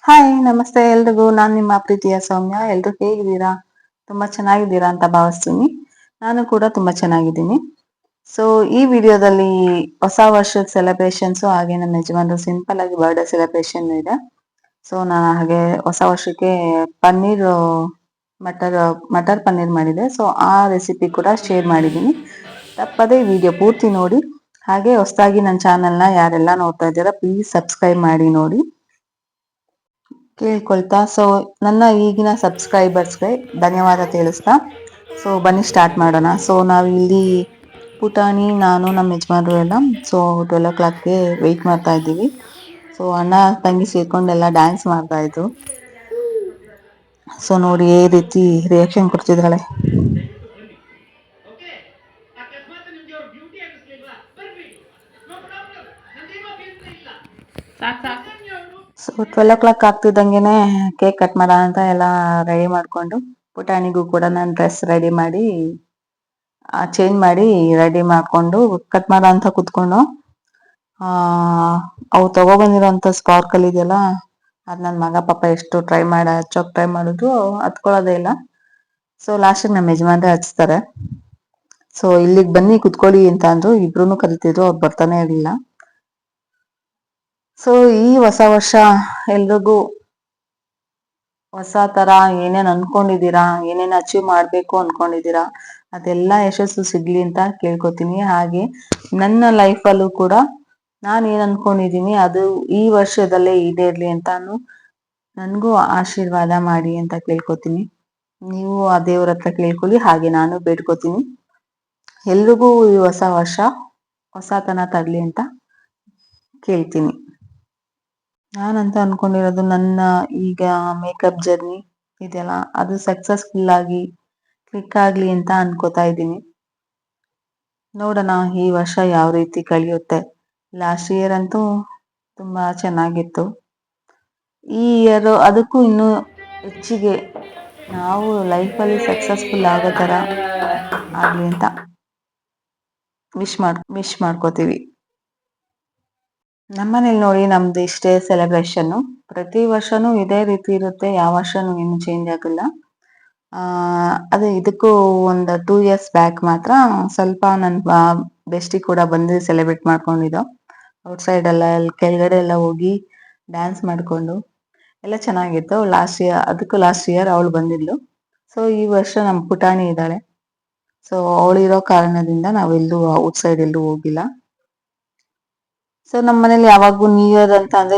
Hi ನಮಸ್ತೆ ಎಲ್ರಿಗೂ. ನಾನು ನಿಮ್ಮ ಪ್ರೀತಿಯ ಸೌಮ್ಯ. ಎಲ್ರು ಹೇಗಿದ್ದೀರಾ? ತುಂಬಾ ಚೆನ್ನಾಗಿದ್ದೀರಾ ಅಂತ ಭಾವಿಸ್ತೀನಿ. ನಾನು ಕೂಡ ತುಂಬಾ ಚೆನ್ನಾಗಿದ್ದೀನಿ. ಸೊ ಈ ವಿಡಿಯೋದಲ್ಲಿ ಹೊಸ ವರ್ಷದ ಸೆಲೆಬ್ರೇಷನ್ಸ್ ಹಾಗೆ ನಮ್ಮ ಯಜಮಾನ್ರು ಸಿಂಪಲ್ ಆಗಿ ಬರ್ಡೇ ಸೆಲೆಬ್ರೇಷನ್ ಇದೆ. ಸೊ ನಾನು ಹಾಗೆ ಹೊಸ ವರ್ಷಕ್ಕೆ ಪನ್ನೀರ್ ಮಟರ್ ಪನ್ನೀರ್ ಮಾಡಿದೆ. ಸೊ ಆ ರೆಸಿಪಿ ಕೂಡ ಶೇರ್ ಮಾಡಿದ್ದೀನಿ. ತಪ್ಪದೇ ವಿಡಿಯೋ ಪೂರ್ತಿ ನೋಡಿ. ಹಾಗೆ ಹೊಸದಾಗಿ ನನ್ನ ಚಾನೆಲ್ನ ಯಾರೆಲ್ಲ ನೋಡ್ತಾ ಇದ್ದೀರಾ ಪ್ಲೀಸ್ ಸಬ್ಸ್ಕ್ರೈಬ್ ಮಾಡಿ ನೋಡಿ ಕೇಳ್ಕೊಳ್ತಾ. ಸೊ ನನ್ನ ಈಗಿನ ಸಬ್ಸ್ಕ್ರೈಬರ್ಸ್ಗೆ ಧನ್ಯವಾದ ತಿಳಿಸ್ತಾ ಸೊ ಬನ್ನಿ ಸ್ಟಾರ್ಟ್ ಮಾಡೋಣ. ಸೊ ನಾವು ಇಲ್ಲಿ ಪುಟಾಣಿ, ನಾನು, ನಮ್ಮ ಯಜಮಾನ್ರು ಎಲ್ಲ ಸೊ 12 o'clockಗೆ ವೆಯ್ಟ್ ಮಾಡ್ತಾ ಇದ್ದೀವಿ. ಸೊ ಅಣ್ಣ ತಂಗಿ ಸೇರ್ಕೊಂಡೆಲ್ಲ ಡ್ಯಾನ್ಸ್ ಮಾಡ್ತಾ ಇದ್ರು. ಸೊ ನೋಡಿ ಈ ರೀತಿ ರಿಯಾಕ್ಷನ್ ಕೊಡ್ತಿದ್ದಾಳೆ. ಸೊ 12 o'clock ಆಗ್ತಿದ್ದಂಗೆನೆ ಕೇಕ್ ಕಟ್ ಮಾಡೋಣ ಅಂತ ಎಲ್ಲ ರೆಡಿ ಮಾಡ್ಕೊಂಡು, ಪುಟಾಣಿಗೂ ಕೂಡ ನಾನು ಡ್ರೆಸ್ ರೆಡಿ ಮಾಡಿ ಚೇಂಜ್ ಮಾಡಿ ರೆಡಿ ಮಾಡ್ಕೊಂಡು ಕಟ್ ಮಾಡೋ ಅಂತ ಕುತ್ಕೊಂಡು ಅವು ತಗೊಬಂದಿರೋಂಥ ಸ್ಪಾರ್ಕಲ್ ಇದೆಯಲ್ಲ, ಅದು ನನ್ನ ಮಗ ಪಾಪ ಎಷ್ಟು ಹಚ್ಚೋಕ್ ಟ್ರೈ ಮಾಡಿದ್ರು ಹತ್ಕೊಳ್ಳೋದೇ ಇಲ್ಲ. ಸೊ ಲಾಸ್ಟಿಗೆ ನಮ್ಮ ಯಜಮಾನ್ರೆ ಹಚ್ತಾರೆ. ಸೊ ಇಲ್ಲಿಗೆ ಬನ್ನಿ ಕುತ್ಕೊಳ್ಳಿ ಅಂತ ಅಂದ್ರು. ಇಬ್ರು ಕರಿತಿದ್ರು, ಅವ್ರು ಬರ್ತಾನೆ ಇರಲಿಲ್ಲ. ಸೊ ಈ ಹೊಸ ವರ್ಷ ಎಲ್ರಿಗೂ ಹೊಸ ತರ ಏನೇನ್ ಅನ್ಕೊಂಡಿದೀರಾ, ಏನೇನ್ ಅಚೀವ್ ಮಾಡ್ಬೇಕು ಅನ್ಕೊಂಡಿದೀರಾ ಅದೆಲ್ಲ ಯಶಸ್ಸು ಸಿಗ್ಲಿ ಅಂತ ಕೇಳ್ಕೊತೀನಿ. ಹಾಗೆ ನನ್ನ ಲೈಫಲ್ಲೂ ಕೂಡ ನಾನು ಏನ್ ಅನ್ಕೊಂಡಿದೀನಿ ಅದು ಈ ವರ್ಷದಲ್ಲೇ ಈಡೇರ್ಲಿ ಅಂತ ನನ್ಗೂ ಆಶೀರ್ವಾದ ಮಾಡಿ ಅಂತ ಕೇಳ್ಕೊತೀನಿ. ನೀವು ಆ ದೇವ್ರ ಹತ್ರ ಕೇಳ್ಕೊಳ್ಳಿ, ಹಾಗೆ ನಾನು ಬೇಡ್ಕೊತೀನಿ. ಎಲ್ರಿಗೂ ಈ ಹೊಸ ವರ್ಷ ಹೊಸತನ ತರ್ಲಿ ಅಂತ ಕೇಳ್ತೀನಿ. ನಾನಂತ ಅನ್ಕೊಂಡಿರೋದು ನನ್ನ ಈಗ ಮೇಕಪ್ ಜರ್ನಿ ಇದೆಯಲ್ಲ ಅದು ಸಕ್ಸಸ್ಫುಲ್ ಆಗಿ ಕ್ಲಿಕ್ ಆಗ್ಲಿ ಅಂತ ಅನ್ಕೋತಾ ಇದ್ದೀನಿ. ನೋಡೋಣ ಈ ವರ್ಷ ಯಾವ ರೀತಿ ಕಳಿಯುತ್ತೆ. ಲಾಸ್ಟ್ ಇಯರ್ ಅಂತೂ ತುಂಬಾ ಚೆನ್ನಾಗಿತ್ತು. ಈ ಇಯರ್ ಅದಕ್ಕೂ ಇನ್ನೂ ಹೆಚ್ಚಿಗೆ ನಾವು ಲೈಫಲ್ಲಿ ಸಕ್ಸಸ್ಫುಲ್ ಆಗೋ ತರ ಆಗ್ಲಿ ಅಂತ ವಿಶ್ ಮಾಡ್ಕೋತೀವಿ. ನಮ್ಮನೇಲಿ ನೋಡಿ ನಮ್ದು ಇಷ್ಟೇ ಸೆಲೆಬ್ರೇಷನ್. ಪ್ರತಿ ವರ್ಷನೂ ಇದೇ ರೀತಿ ಇರುತ್ತೆ, ಯಾವ ವರ್ಷನೂ ಏನು ಚೇಂಜ್ ಆಗಿಲ್ಲ. ಅದೇ ಇದಕ್ಕೂ ಒಂದು 2 years ಬ್ಯಾಕ್ ಮಾತ್ರ ಸ್ವಲ್ಪ ನನ್ನ ಬೆಸ್ಟಿ ಕೂಡ ಬಂದು ಸೆಲೆಬ್ರೇಟ್ ಮಾಡ್ಕೊಂಡಿದ್ದೋ. ಔಟ್ಸೈಡ್ ಎಲ್ಲ ಕೆಳಗಡೆ ಎಲ್ಲ ಹೋಗಿ ಡ್ಯಾನ್ಸ್ ಮಾಡ್ಕೊಂಡು ಎಲ್ಲ ಚೆನ್ನಾಗಿತ್ತು. ಲಾಸ್ಟ್ ಇಯರ್ ಅವಳು ಬಂದಿದ್ಲು. ಸೊ ಈ ವರ್ಷ ನಮ್ಮ ಪುಟಾಣಿ ಇದ್ದಾಳೆ. ಸೊ ಅವಳಿರೋ ಕಾರಣದಿಂದ ನಾವೆಲ್ಲೂ ಔಟ್ಸೈಡ್ ಎಲ್ಲೂ ಹೋಗಿಲ್ಲ. ಸೊ ನಮ್ಮ ಮನೇಲಿ ಯಾವಾಗೂ ನ್ಯೂ ಇಯರ್ ಅಂತ ಅಂದ್ರೆ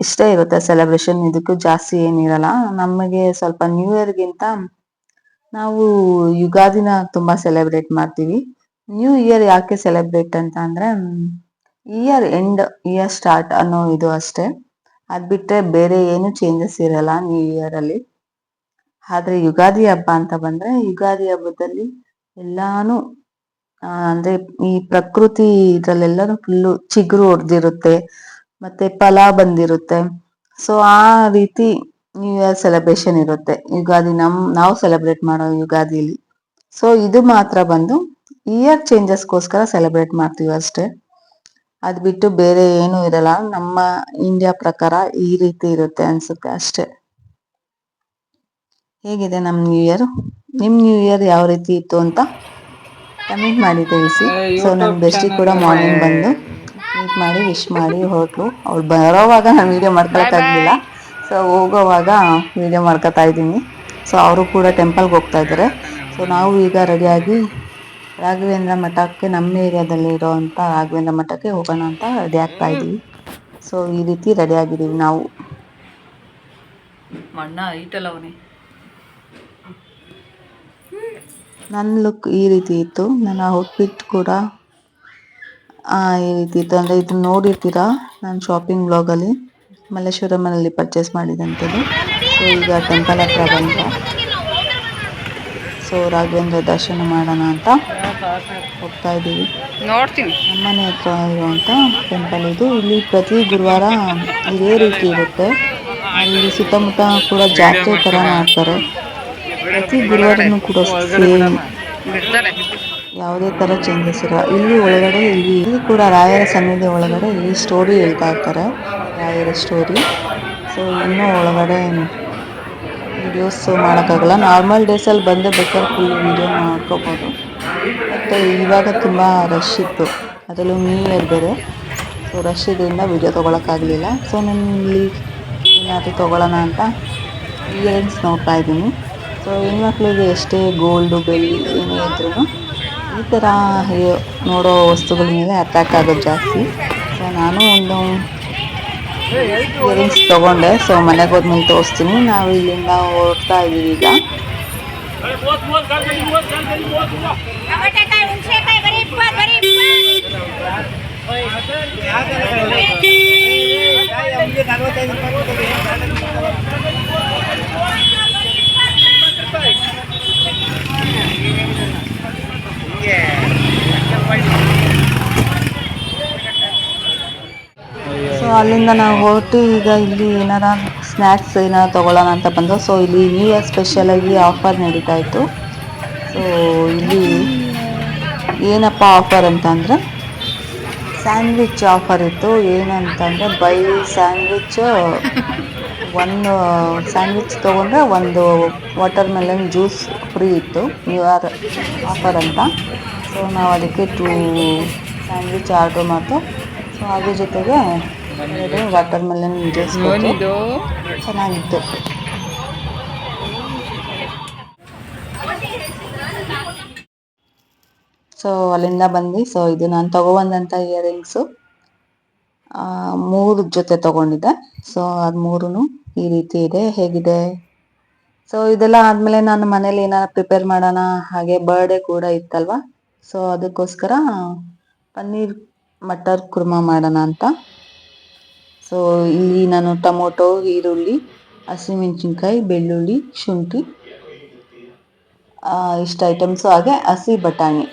ಇಷ್ಟೇ ಇರುತ್ತೆ ಸೆಲೆಬ್ರೇಷನ್. ಇದಕ್ಕೂ ಜಾಸ್ತಿ ಏನಿರಲ್ಲ. ನಮಗೆ ಸ್ವಲ್ಪ ನ್ಯೂ ಇಯರ್ಗಿಂತ ನಾವು ಯುಗಾದಿನ ತುಂಬಾ ಸೆಲೆಬ್ರೇಟ್ ಮಾಡ್ತೀವಿ. ನ್ಯೂ ಇಯರ್ ಯಾಕೆ ಸೆಲೆಬ್ರೇಟ್ ಅಂತ ಅಂದ್ರೆ ಇಯರ್ ಎಂಡ್ ಇಯರ್ ಸ್ಟಾರ್ಟ್ ಅನ್ನೋ ಇದು ಅಷ್ಟೇ. ಅದ್ ಬಿಟ್ರೆ ಬೇರೆ ಏನು ಚೇಂಜಸ್ ಇರಲ್ಲ ನ್ಯೂ ಇಯರ್ ಅಲ್ಲಿ. ಆದ್ರೆ ಯುಗಾದಿ ಹಬ್ಬ ಅಂತ ಬಂದ್ರೆ ಯುಗಾದಿ ಹಬ್ಬದಲ್ಲಿ ಎಲ್ಲಾನು ಅಂದ್ರೆ ಈ ಪ್ರಕೃತಿ ಇದ್ರಲ್ಲೆಲ್ಲರೂ ಫುಲ್ಲು ಚಿಗುರು ಹೊಡೆದಿರುತ್ತೆ, ಮತ್ತೆ ಫಲ ಬಂದಿರುತ್ತೆ. ಸೊ ಆ ರೀತಿ ನ್ಯೂ ಇಯರ್ ಸೆಲೆಬ್ರೇಷನ್ ಇರುತ್ತೆ ಯುಗಾದಿ ನಾವು ಸೆಲೆಬ್ರೇಟ್ ಮಾಡೋ ಯುಗಾದಿಲಿ. ಸೊ ಇದು ಮಾತ್ರ ಬಂದು ಇಯರ್ ಚೇಂಜಸ್ಗೋಸ್ಕರ ಸೆಲೆಬ್ರೇಟ್ ಮಾಡ್ತೀವಿ ಅಷ್ಟೇ. ಅದ್ ಬಿಟ್ಟು ಬೇರೆ ಏನು ಇರಲ್ಲ. ನಮ್ಮ ಇಂಡಿಯಾ ಪ್ರಕಾರ ಈ ರೀತಿ ಇರುತ್ತೆ ಅನ್ಸುತ್ತೆ ಅಷ್ಟೇ. ಹೇಗಿದೆ ನಮ್ ನ್ಯೂ ಇಯರ್? ನಿಮ್ ನ್ಯೂ ಇಯರ್ ಯಾವ ರೀತಿ ಇತ್ತು ಅಂತ ಕಮೆಂಟ್ ಮಾಡಿ ತಿಳಿಸಿ. ಸೊ ನನ್ನ ಬೆಸ್ಟಿ ಕೂಡ ಮಾರ್ನಿಂಗ್ ಬಂದು ಮೀಟ್ ಮಾಡಿ ವಿಶ್ ಮಾಡಿ ಹೊರಟ್ಲು. ಅವ್ಳು ಬರೋವಾಗ ನಾನು ವಿಡಿಯೋ ಮಾಡ್ಕೊಳಕ್ಕಾಗ್ಲಿಲ್ಲ. ಸೊ ಹೋಗೋವಾಗ ವಿಡಿಯೋ ಮಾಡ್ಕೊತಾ ಇದ್ದೀನಿ. ಸೊ ಅವರು ಕೂಡ ಟೆಂಪಲ್ಗೆ ಹೋಗ್ತಾ ಇದ್ದಾರೆ. ಸೊ ನಾವು ಈಗ ರೆಡಿಯಾಗಿ ರಾಘವೇಂದ್ರ ಮಠಕ್ಕೆ, ನಮ್ಮ ಏರಿಯಾದಲ್ಲಿ ಇರೋವಂಥ ರಾಘವೇಂದ್ರ ಮಠಕ್ಕೆ ಹೋಗೋಣ ಅಂತ ರೆಡಿ ಆಗ್ತಾ ಇದ್ದೀವಿ. ಸೊ ಈ ರೀತಿ ರೆಡಿ ಆಗಿದ್ದೀವಿ ನಾವು. ನನ್ನ ಲುಕ್ ಈ ರೀತಿ ಇತ್ತು. ನನ್ನ ಔಟ್ಫಿಟ್ ಕೂಡ ಈ ರೀತಿ ಇತ್ತು. ಅಂದರೆ ಇದನ್ನ ನೋಡಿರ್ತೀರಾ ನಾನು ಶಾಪಿಂಗ್ ಬ್ಲಾಗಲ್ಲಿ ಮಲ್ಲೇಶ್ವರಮಲ್ಲಿ ಪರ್ಚೇಸ್ ಮಾಡಿದಂಥದ್ದು. ಸೊ ಈಗ ಟೆಂಪಲ್ ಹತ್ರ ಬಂದೆ. ಸೊ ರಾಘವೇಂದ್ರ ದರ್ಶನ ಮಾಡೋಣ ಅಂತ ಹೋಗ್ತಾ ಇದ್ದೀವಿ. ನಮ್ಮನೆ ಹತ್ರ ಇರುವಂಥ ಟೆಂಪಲ್ ಇದು. ಇಲ್ಲಿ ಪ್ರತಿ ಗುರುವಾರ ಇದೇ ರೀತಿ ಇರುತ್ತೆ. ಇಲ್ಲಿ ಸುತ್ತಮುತ್ತ ಕೂಡ ಜಾತ್ರೆ ಥರ ಮಾಡ್ತಾರೆ. ಪ್ರತಿ ಗುರುವಾರನೂ ಕೂಡ ಸೇಮ್, ಯಾವುದೇ ತರ ಚೇಂಜಸ್ ಇರಲ್ಲ. ಇಲ್ಲಿ ಒಳಗಡೆ ಇಲ್ಲಿ ಕೂಡ ರಾಯರ ಸನ್ನಿಧಿ ಒಳಗಡೆ ಈ ಸ್ಟೋರಿ ಹೇಳ್ತಾ ಇರ್ತಾರೆ, ರಾಯರ ಸ್ಟೋರಿ. ಸೊ ಇನ್ನೂ ಒಳಗಡೆ ವಿಡಿಯೋಸ್ ಮಾಡೋಕ್ಕಾಗಲ್ಲ. ನಾರ್ಮಲ್ ಡೇಸಲ್ಲಿ ಬಂದರೆ ಬೇಕಾದ್ರೆ ಫುಲ್ ವಿಡಿಯೋ ಮಾಡ್ಕೋಬೋದು. ಬಟ್ ಇವಾಗ ತುಂಬ ರಶ್ ಇತ್ತು, ಅದರಲ್ಲೂ ನ್ಯೂ ಇಯರ್ ಬೇರೆ. ಸೊ ರಶ್ ಇದರಿಂದ ವಿಡಿಯೋ ತೊಗೊಳಕ್ಕಾಗಲಿಲ್ಲ. ಸೊ ನಾನು ಇಲ್ಲಿ ಏನಾದರೂ ತೊಗೊಳ್ಳೋಣ ಅಂತ ಇಯರಿಂಗ್ಸ್ ನೋಡ್ತಾ ಇದ್ದೀನಿ. ಸೊ ಹೆಣ್ಮಕ್ಳಿಗೆ ಎಷ್ಟೇ ಗೋಲ್ಡು ಬೆಳ್ಳಿ ಏನೇ ಇದ್ರೂ ಈ ಥರ ನೋಡೋ ವಸ್ತುಗಳ ಮೇಲೆ ಅಟ್ರಾಕ್ಟ್ ಆಗೋದು ಜಾಸ್ತಿ. ಸೊ ನಾನು ಒಂದು ಇಯರಿಂಗ್ಸ್ ತೊಗೊಂಡೆ. ಸೊ ಮನೆಗೆ ಹೋದ್ಮೇಲೆ ತೋರಿಸ್ತೀನಿ. ನಾವು ಇಲ್ಲಿಂದ ಹೊರಡ್ತಾ ಇದ್ದೀವಿ ಈಗ. ಸೊ ಅಲ್ಲಿಂದ ನಾವು ಹೊರಟು ಈಗ ಇಲ್ಲಿ ಏನಾರ ಸ್ನ್ಯಾಕ್ಸ್ ಏನಾರು ತೊಗೊಳ್ಳೋಣ ಅಂತ ಬಂದು. ಸೊ ಇಲ್ಲಿ ನ್ಯೂ ಇಯರ್ ಸ್ಪೆಷಲಾಗಿ ಆಫರ್ ನಡೀತಾ ಇತ್ತು. ಸೊ ಇಲ್ಲಿ ಏನಪ್ಪ ಆಫರ್ ಅಂತ ಅಂದರೆ ಸ್ಯಾಂಡ್ವಿಚ್ ಆಫರ್ ಇತ್ತು. ಏನಂತಂದರೆ ಬೈ ಸ್ಯಾಂಡ್ವಿಚ್ ಒಂದು ಸ್ಯಾಂಡ್ವಿಚ್ ತೊಗೊಂಡ್ರೆ ಒಂದು ವಾಟರ್ ಮೆಲನ್ ಜ್ಯೂಸ್ ಫ್ರೀ ಇತ್ತು, ನ್ಯೂ ಇಯರ್ ಆಫರ್ ಅಂತ. ಸೊ ನಾವು ಅದಕ್ಕೆ 2 ಸ್ಯಾಂಡ್ವಿಚ್ ಆರ್ಡ್ರ್ ಮಾಡ್ತು. ಸೊ ಅದ್ರ ಜೊತೆಗೆ ವಾಟರ್ ಮೆಲನ್ ಜ್ಯೂಸ್ ಚೆನ್ನಾಗಿತ್ತು. ಸೊ ಅಲ್ಲಿಂದ ಬಂದು ಸೊ ಇದು ನಾನು ತೊಗೊಬಂದಂಥ ಇಯರಿಂಗ್ಸು 3 ಜೊತೆ ತೊಗೊಂಡಿದ್ದೆ. ಸೊ ಅದು 3 ಈ ರೀತಿ ಇದೆ. ಹೇಗಿದೆ? ಸೊ ಇದೆಲ್ಲ ಆದಮೇಲೆ ನಾನು ಮನೇಲಿ ಏನಾರು ಪ್ರಿಪೇರ್ ಮಾಡೋಣ, ಹಾಗೆ ಬರ್ಡೇ ಕೂಡ ಇತ್ತಲ್ವ. ಸೊ ಅದಕ್ಕೋಸ್ಕರ ಪನ್ನೀರ್ ಮಟರ್ ಕುರ್ಮಾ ಮಾಡೋಣ ಅಂತ. ಸೊ ಇಲ್ಲಿ ನಾನು ಟೊಮೊಟೊ, ಈರುಳ್ಳಿ, ಹಸಿಮೆಣಸಿನ್ಕಾಯಿ, ಬೆಳ್ಳುಳ್ಳಿ, ಶುಂಠಿ ಇಷ್ಟು ಐಟಮ್ಸು, ಹಾಗೆ ಹಸಿ ಬಟಾಣಿ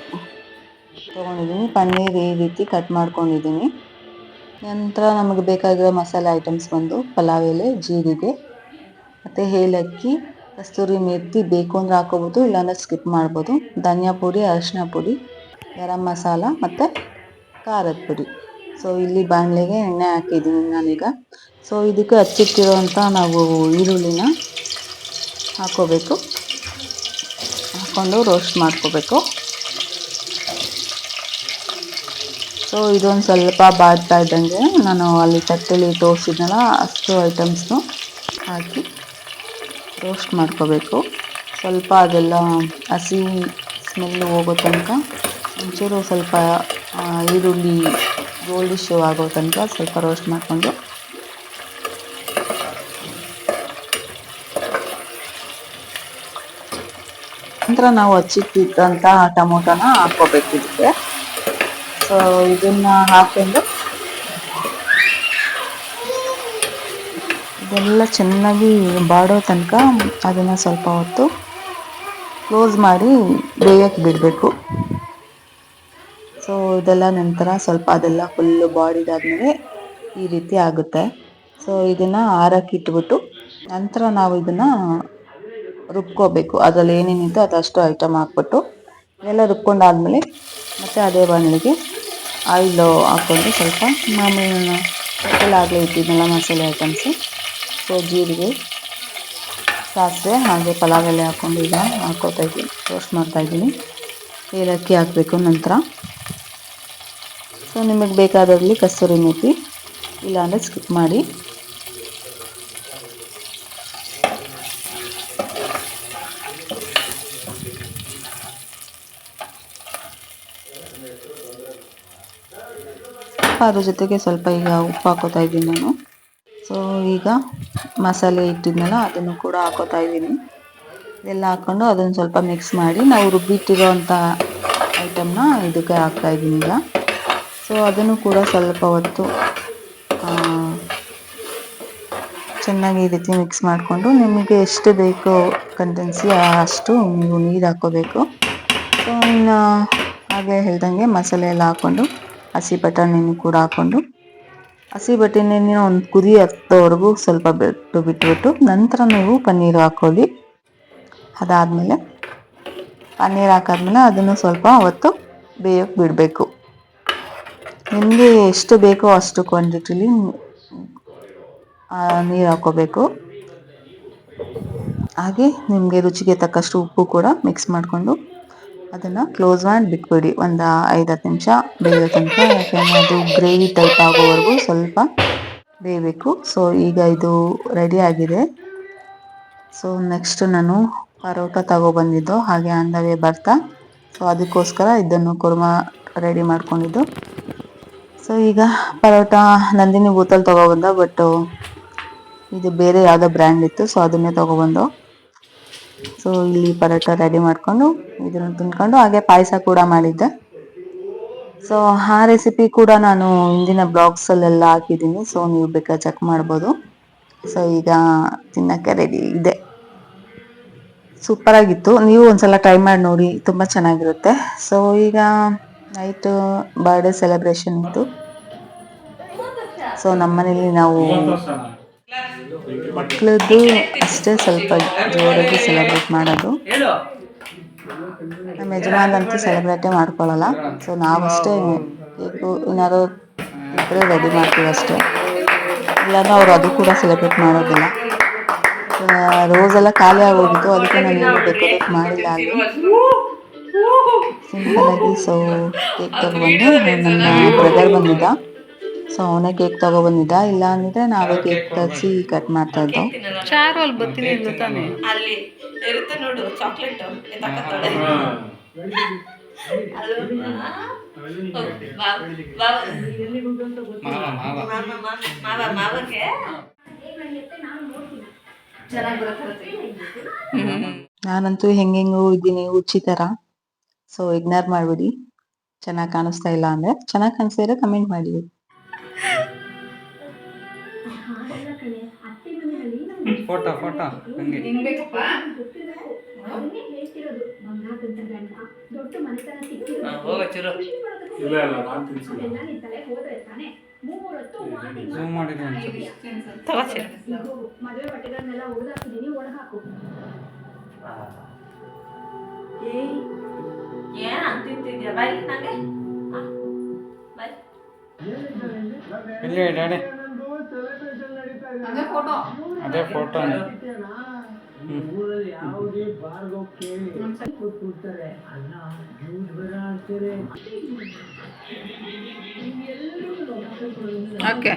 ತೊಗೊಂಡಿದ್ದೀನಿ. ಪನ್ನೀರ್ ಈ ರೀತಿ ಕಟ್ ಮಾಡ್ಕೊಂಡಿದ್ದೀನಿ. ನಂತರ ನಮಗೆ ಬೇಕಾಗಿರೋ ಮಸಾಲೆ ಐಟಮ್ಸ್ ಬಂದು ಪಲಾವ್ ಎಲೆ, ಜೀರಿಗೆ ಮತ್ತು ಏಲಕ್ಕಿ, ಕಸ್ತೂರಿ ಮೆಥಿ ಬೇಕು ಅಂದರೆ ಹಾಕೋಬೋದು, ಇಲ್ಲಾಂದರೆ ಸ್ಕಿಪ್ ಮಾಡ್ಬೋದು. ಧನಿಯಾ ಪುಡಿ, ಅರಿಶಿನ ಪುಡಿ, ಗರಂ ಮಸಾಲ ಮತ್ತು ಖಾರದ ಪುಡಿ. ಸೊ ಇಲ್ಲಿ ಬಾಣಲೆಗೆ ಎಣ್ಣೆ ಹಾಕಿದ್ದೀನಿ ನಾನೀಗ. ಸೊ ಇದಕ್ಕೆ ಹಚ್ಚಿಟ್ಟಿರೋಂಥ ನಾವು ಈರುಳ್ಳಿನ ಹಾಕ್ಕೋಬೇಕು, ಹಾಕ್ಕೊಂಡು ರೋಸ್ಟ್ ಮಾಡ್ಕೋಬೇಕು. ಸೊ ಇದೊಂದು ಸ್ವಲ್ಪ ಬಾಡ್ತಾ ಇದ್ದಂಗೆ ನಾನು ಅಲ್ಲಿ ತಟ್ಟೆಲಿ ತೋರಿಸಿದ್ನಲ್ಲ ಅಷ್ಟು ಐಟಮ್ಸ್ನು ಹಾಕಿ ರೋಸ್ಟ್ ಮಾಡ್ಕೋಬೇಕು. ಸ್ವಲ್ಪ ಅದೆಲ್ಲ ಹಸಿ ಸ್ಮೆಲ್ಲು ಹೋಗೋ ತನಕ ಒಂಚೂರು ಸ್ವಲ್ಪ ಈರುಳ್ಳಿ ಗೋಲ್ಡಿಶ್ ಆಗೋ ತನಕ ಸ್ವಲ್ಪ ರೋಸ್ಟ್ ಮಾಡಿಕೊಂಡು ನಂತರ ನಾವು ಹಚ್ಚಿಟ್ಟಿದ್ದಂಥ ಟೊಮೊಟೊನ ಹಾಕ್ಕೋಬೇಕು ಇದಕ್ಕೆ. ಸೊ ಇದನ್ನು ಹಾಕ್ಕೊಂಡು ಇದೆಲ್ಲ ಚೆನ್ನಾಗಿ ಬಾಡೋ ತನಕ ಅದನ್ನು ಸ್ವಲ್ಪ ಹೊತ್ತು ಕ್ಲೋಸ್ ಮಾಡಿ ಬೇಯಕ್ಕೆ ಬಿಡಬೇಕು. ಸೊ ಇದೆಲ್ಲ ನಂತರ ಸ್ವಲ್ಪ ಅದೆಲ್ಲ ಫುಲ್ಲು ಬಾಡಿದಾದ್ಮೇಲೆ ಈ ರೀತಿ ಆಗುತ್ತೆ. ಸೊ ಇದನ್ನು ಆರಕ್ಕೆ ಇಟ್ಬಿಟ್ಟು ನಂತರ ನಾವು ಇದನ್ನು ರುಬ್ಕೋಬೇಕು. ಅದರಲ್ಲಿ ಏನೇನಿದೆ ಅದಷ್ಟು ಐಟಮ್ ಹಾಕ್ಬಿಟ್ಟು ಎಲ್ಲ ರುಬ್ಕೊಂಡಾದ್ಮೇಲೆ ಮತ್ತು ಅದೇ ಬಾಣಲೆಗೆ ಆಯಿಲು ಹಾಕ್ಕೊಂಡು ಸ್ವಲ್ಪ ಮಾಮೂಲಿ ಆಗಲೇ ಇಟ್ಟಿದ್ನಲ್ಲ ಮಸಾಲೆ ಐಟಮ್ಸು. ಸೊ ಜೀರಿಗೆ, ಸಾಸಿವೆ, ಹಾಗೆ ಪಲಾವ್ ಎಲೆ ಹಾಕ್ಕೊಂಡು ಈಗ ಹಾಕ್ಕೋತಾಯಿದ್ದೀನಿ, ರೋಸ್ಟ್ ಮಾಡ್ತಾಯಿದ್ದೀನಿ. ಏಲಕ್ಕಿ ಹಾಕಬೇಕು ನಂತರ. ಸೊ ನಿಮಗೆ ಬೇಕಾದಲ್ಲಿ ಕಸ್ತೂರಿ ಮೆಥಿ, ಇಲ್ಲಾಂದರೆ ಸ್ಕಿಪ್ ಮಾಡಿ. ಅದ್ರ ಜೊತೆಗೆ ಸ್ವಲ್ಪ ಈಗ ಉಪ್ಪು ಹಾಕೋತಾ ಇದ್ದೀನಿ ನಾನು. ಸೊ ಈಗ ಮಸಾಲೆ ಇಟ್ಟಿದ್ನಲ್ಲ ಅದನ್ನು ಕೂಡ ಹಾಕೋತಾ ಇದ್ದೀನಿ. ಇದೆಲ್ಲ ಹಾಕ್ಕೊಂಡು ಅದನ್ನು ಸ್ವಲ್ಪ ಮಿಕ್ಸ್ ಮಾಡಿ ನಾವು ರುಬ್ಬಿಟ್ಟಿರೋಂಥ ಐಟಮ್ನ ಇದಕ್ಕೆ ಹಾಕ್ತಾಯಿದ್ದೀನಿ ಈಗ. ಸೊ ಅದನ್ನು ಕೂಡ ಸ್ವಲ್ಪ ಹೊತ್ತು ಚೆನ್ನಾಗಿ ಈ ರೀತಿ ಮಿಕ್ಸ್ ಮಾಡಿಕೊಂಡು ನಿಮಗೆ ಎಷ್ಟು ಬೇಕೋ ಕಂಟೆನ್ಸಿ ಅಷ್ಟು ನೀವು ನೀರು ಹಾಕ್ಕೋಬೇಕು. ಸೊ ಇನ್ನು ಹಾಗೆ ಹೇಳ್ದಂಗೆ ಮಸಾಲೆ ಎಲ್ಲ ಹಾಕ್ಕೊಂಡು ಹಸಿ ಬಟಾಣಿನೂ ಕೂಡ ಹಾಕ್ಕೊಂಡು ಹಸಿ ಬಟಾಣಿನ ಒಂದು ಕುದಿ ಹತ್ತೋವರೆಗೂ ಸ್ವಲ್ಪ ಬಿಟ್ಬಿಟ್ಟು ನಂತರ ನೀವು ಪನ್ನೀರು ಹಾಕ್ಕೊಳ್ಳಿ. ಅದಾದಮೇಲೆ ಪನ್ನೀರು ಹಾಕಾದ್ಮೇಲೆ ಅದನ್ನು ಸ್ವಲ್ಪ ಹೊತ್ತು ಬೇಯೋಕ್ಕೆ ಬಿಡಬೇಕು. ನಿಮಗೆ ಎಷ್ಟು ಬೇಕೋ ಅಷ್ಟು ಕ್ವಾಂಟಿಟಿಲಿ ನೀರು ಹಾಕೋಬೇಕು. ಹಾಗೆ ನಿಮಗೆ ರುಚಿಗೆ ತಕ್ಕಷ್ಟು ಉಪ್ಪು ಕೂಡ ಮಿಕ್ಸ್ ಮಾಡಿಕೊಂಡು ಅದನ್ನು ಕ್ಲೋಸ್ ಮಾಡಿ ಬಿಟ್ಬಿಡಿ ಒಂದು 5-10 ನಿಮಿಷ ಬೇಯೋ ತನಕ. ಯಾಕೆಂದರೆ ಅದು ಗ್ರೇವಿ ಟೈಪ್ ಆಗೋವರೆಗೂ ಸ್ವಲ್ಪ ಬೇಯಬೇಕು. ಸೊ ಈಗ ಇದು ರೆಡಿ ಆಗಿದೆ. ಸೊ ನೆಕ್ಸ್ಟ್ ನಾನು ಪರೋಟ ತಗೊಬಂದಿದ್ದು ಹಾಗೆ ಆನ್ ದ ವೇ ಬರ್ತಾ, ಸೊ ಅದಕ್ಕೋಸ್ಕರ ಇದನ್ನು ಕುರ್ಮಾ ರೆಡಿ ಮಾಡ್ಕೊಂಡಿದ್ದು. ಸೊ ಈಗ ಪರೋಟ ನಂದಿನಿ ಬೂತಲ್ಲಿ ತೊಗೊಬಂದ, ಬಟ್ ಇದು ಬೇರೆ ಯಾವುದೋ ಬ್ರ್ಯಾಂಡ್ ಇತ್ತು, ಸೊ ಅದನ್ನೇ ತೊಗೊಬಂದು. ಸೊ ಇಲ್ಲಿ ಪರೋಟ ರೆಡಿ ಮಾಡಿಕೊಂಡು ಇದನ್ನು ತಿನ್ಕೊಂಡು ಹಾಗೆ ಪಾಯಸ ಕೂಡ ಮಾಡಿದ್ದೆ. ಸೊ ಆ ರೆಸಿಪಿ ಕೂಡ ನಾನು ಹಿಂದಿನ ಬ್ಲಾಗ್ಸಲ್ಲೆಲ್ಲ ಹಾಕಿದ್ದೀನಿ, ಸೊ ನೀವು ಬೇಕಾದ್ರೆ ಚೆಕ್ ಮಾಡ್ಬೋದು. ಸೊ ಈಗ ತಿನ್ನಕ್ಕೆ ರೆಡಿ ಇದೆ. ಸೂಪರ್ ಆಗಿತ್ತು, ನೀವು ಒಂದ್ಸಲ ಟ್ರೈ ಮಾಡಿ ನೋಡಿ, ತುಂಬ ಚೆನ್ನಾಗಿರುತ್ತೆ. ಸೊ ಈಗ ನೈಟ್ ಬರ್ಡೇ ಸೆಲೆಬ್ರೇಷನ್ ಇತ್ತು. ಸೊ ನಮ್ಮನೇಲಿ ನಾವು ಮಕ್ಕಳದ್ದು ಅಷ್ಟೇ ಸ್ವಲ್ಪ ಜೋರಾಗಿ ಸೆಲೆಬ್ರೇಟ್ ಮಾಡೋದು. ನಮ್ಮ ಯಜಮಾನ್ರಂತೂ ಸೆಲೆಬ್ರೇಟೇ ಮಾಡ್ಕೊಳ್ಳಲ್ಲ. ಸೊ ನಾವಷ್ಟೇ ಕೇಕು ಏನಾದ್ರು ಇಬ್ಬರೇ ರೆಡಿ ಮಾಡ್ತೀವಿ ಅಷ್ಟೇ, ಇಲ್ಲಾಂದ್ರೆ ಅವರು ಅದು ಕೂಡ ಸೆಲೆಬ್ರೇಟ್ ಮಾಡೋದಿಲ್ಲ. ರೋಸೆಲ್ಲ ಖಾಲಿ ಆಗೋಗಿತ್ತು, ಅದಕ್ಕೆ ನಾನು ಏನು ಡೆಕೋರೇಟ್ ಮಾಡಿಲ್ಲ ಅಲ್ಲಿ, ಸಿಂಪಲಾಗಿ. ಸೊ ಕೇಕ್ ತಗೊಬಂದು ನನ್ನ ಬ್ರದರ್ ಬಂದಿದ್ದ, ಸೊ ಅವನೇ ಕೇಕ್ ತಗೊಬಂದಿದ್ದ. ಇಲ್ಲ ಅಂದ್ರೆ ನಾವೇ ಕೇಕ್ ತರಿಸಿ ಕಟ್ ಮಾಡ್ತಾ ಇದ್ದೋ. ಅಲ್ಲಿ ಇರುತ್ತೆ ನೋಡು ಚಾಕ್ಲೇಟ್ ನಾನಂತೂ ಹೆಂಗೆಂಗೂ ಇದ್ದೀನಿ ಹುಚ್ಚಿ ಥರ. ಸೊ ಇಗ್ನೋರ್ ಮಾಡಿಬಿಡಿ. ಚೆನ್ನಾಗಿ ಕಾಣಿಸ್ತಾ ಇಲ್ಲ ಅಂದರೆ, ಚೆನ್ನಾಗಿ ಕಾಣಿಸ್ತಾ ಇರೋ ಕಮೆಂಟ್ ಮಾಡಿ. ಫೋಟೋ ಹಂಗೆ ಝೂಮ್ ಮಾಡಿದ್ರು ಏನ್ ಅಂತಿದ್ಯಾ ಬಾಯ್ ನಂಗೆ ಬಾಯ್ ಇಲ್ಲಿ ಡ್ಯಾಡಿ ಅದೇ ಫೋಟೋ ಓಕೆ.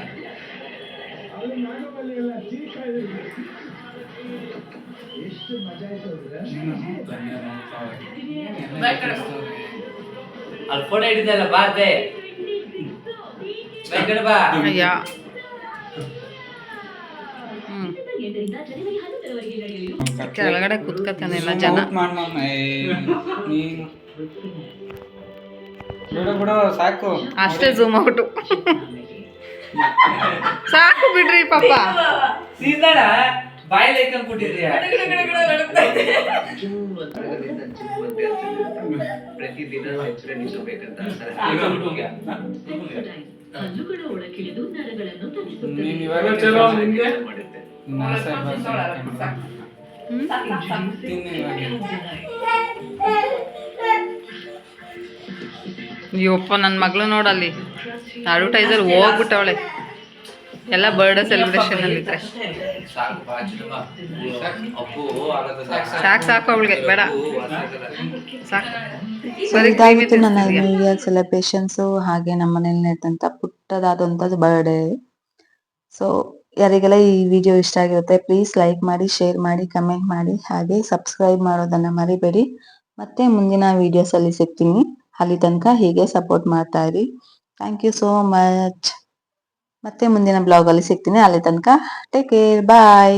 ಅಲ್ಲಿ ಫೋಟೋ ಹಿಡಿದಲ್ಲ ಬಾರ್ದೆ ಕಡೆ ಬಾ. ಅಯ್ಯ ಕೆಳಗಡೆ ಕುತ್ಕತಾನೆ ಎಲ್ಲ ಜನ. ನೀನು ಬಿಡು ಸಾಕು, ಅಷ್ಟೇ ಝೂಮ್ ಔಟು. ಸಾಕು ಬಿಡ್ರಿ ಪಾಪ. ಸೀದಾಡ ಬಾಯಲ್ಲಿ ಐಕನ್ ಕೊಟ್ಟಿದ್ಯಾ ಪ್ರತಿದಿನ ಪ್ರಯತ್ನಿಸಬೇಕಂತ ನೀನು ಇವಾಗ ಮಾಡುತ್ತೆ. ಅಯ್ಯಪ್ಪ ನನ್ನ ಮಗಳು ನೋಡಲ್ಲಿ ಅಡ್ವರ್ಟೈಸರ್ ಹೋಗ್ಬಿಟ್ಟವಳೆ. ಎಲ್ಲ ಬರ್ಡೇ ಸೆಲೆಬ್ರೇಷನ್ ಅಲ್ಲಿದ್ರೆ ಸಾಕು ಅವಳಿಗೆ ಬೇಡ ಸಾಕು. ಸೊ ಇದಾಗಿತ್ತು ನನ್ನ ನ್ಯೂ ಇಯರ್ ಸೆಲೆಬ್ರೇಷನ್ಸು. ಹಾಗೆ ನಮ್ಮ ಮನೇಲಿ ನಡೆದಂಥ ಪುಟ್ಟದಾದಂಥದ್ದು ಬರ್ಡೇ. ಸೊ ಯಾರಿಗೆಲ್ಲ ಈ ವಿಡಿಯೋ ಇಷ್ಟ ಆಗಿರುತ್ತೆ ಪ್ಲೀಸ್ ಲೈಕ್ ಮಾಡಿ, ಶೇರ್ ಮಾಡಿ, ಕಮೆಂಟ್ ಮಾಡಿ, ಹಾಗೆ ಸಬ್ಸ್ಕ್ರೈಬ್ ಮಾಡೋದನ್ನು ಮರಿಬೇಡಿ. ಮತ್ತೆ ಮುಂದಿನ ವಿಡಿಯೋಸಲ್ಲಿ ಸಿಗ್ತೀನಿ. ಅಲ್ಲಿ ತನಕ ಹೀಗೆ ಸಪೋರ್ಟ್ ಮಾಡ್ತಾ ಇರಿ. Thank you so much. ಮತ್ತೆ ಮುಂದಿನ ಬ್ಲಾಗಲ್ಲಿ ಸಿಗ್ತೀನಿ. ಅಲ್ಲಿ ತನಕ ಟೇಕ್ ಕೇರ್, ಬಾಯ್.